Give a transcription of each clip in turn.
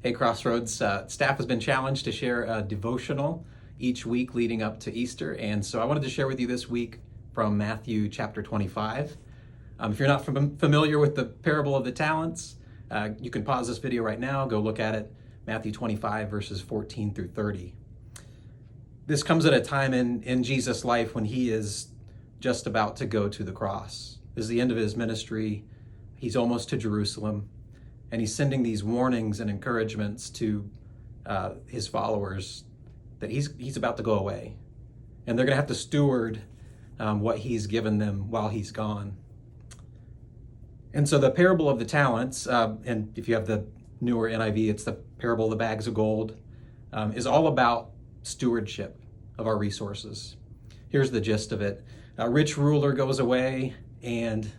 Hey, Crossroads, staff has been challenged to share a devotional each week leading up to Easter, and so I wanted to share with you this week from Matthew chapter 25. If you're not familiar with the parable of the talents, you can pause this video right now, go look at it, Matthew 25 verses 14 through 30. This comes at a time in Jesus' life when he is just about to go to the cross. This is the end of his ministry. He's almost to Jerusalem. And he's sending these warnings and encouragements to his followers that he's about to go away. And they're going to have to steward what he's given them while he's gone. And so the parable of the talents, and if you have the newer NIV, it's the parable of the bags of gold, is all about stewardship of our resources. Here's the gist of it. A rich ruler goes away and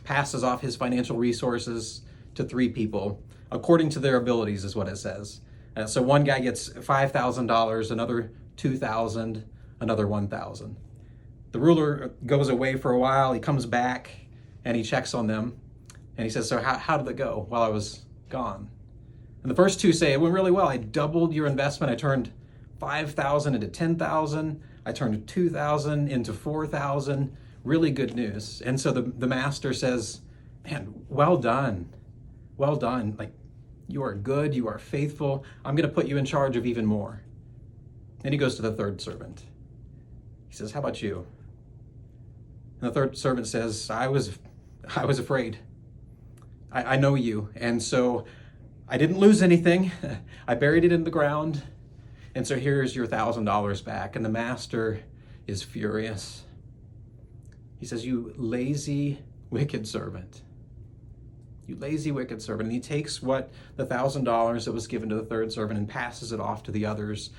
passes off his financial resources to three people, according to their abilities, is what it says. So one guy gets $5,000, another $2,000, another $1,000. The ruler goes away for a while, he comes back, and he checks on them, and he says, so how did it go while I was gone? And the first two say, it went really well. I doubled your investment. I turned 5,000 into 10,000. I turned 2,000 into 4,000. Really good news. And so the master says, man, well done. Well done. Like, you are good, you are faithful. I'm going to put you in charge of even more. And he goes to the third servant. He says, how about you? And the third servant says, I was afraid. I know you. And so I didn't lose anything. I buried it in the ground. And so here's your $1,000 back. And the master is furious. He says, you lazy, wicked servant. You lazy, wicked servant. And he takes what the $1,000 that was given to the third servant and passes it off to the others,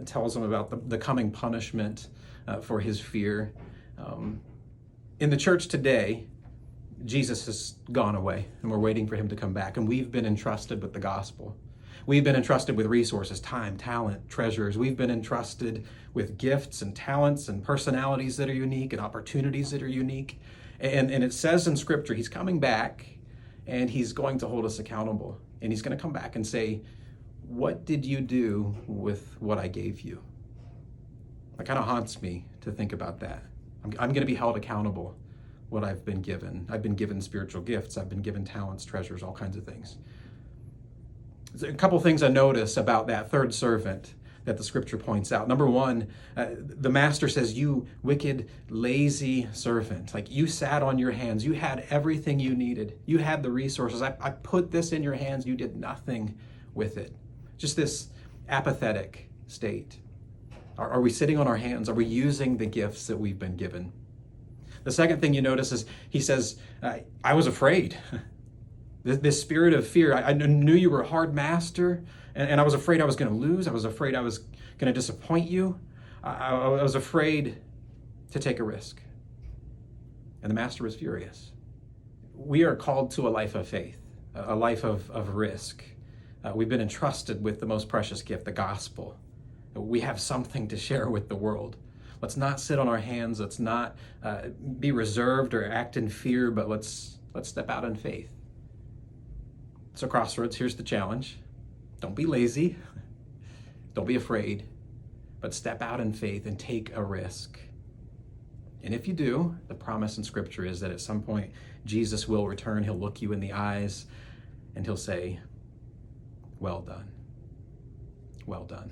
tells them about the coming punishment for his fear. In the church today, Jesus has gone away, and we're waiting for him to come back. And we've been entrusted with the gospel. We've been entrusted with resources, time, talent, treasures. We've been entrusted with gifts and talents and personalities that are unique and opportunities that are unique. And it says in Scripture, he's coming back, and he's going to hold us accountable. And he's going to come back and say, what did you do with what I gave you? It kind of haunts me to think about that. I'm going to be held accountable what I've been given. I've been given spiritual gifts. I've been given talents, treasures, all kinds of things. There's a couple things I notice about that third servant that the scripture points out. Number one, the master says, you wicked, lazy servant. Like, you sat on your hands. You had everything you needed. You had the resources. I put this in your hands. You did nothing with it. Just this apathetic state. Are we sitting on our hands? Are we using the gifts that we've been given? The second thing you notice is he says, I was afraid. This spirit of fear. I knew you were a hard master, and I was afraid I was going to lose. I was afraid I was going to disappoint you. I was afraid to take a risk. And the master was furious. We are called to a life of faith, a life of risk. We've been entrusted with the most precious gift, the gospel. We have something to share with the world. Let's not sit on our hands. Let's not be reserved or act in fear, but let's step out in faith. So Crossroads, here's the challenge. Don't be lazy. Don't be afraid, but step out in faith and take a risk. And if you do, the promise in Scripture is that at some point, Jesus will return. He'll look you in the eyes and he'll say, well done. Well done.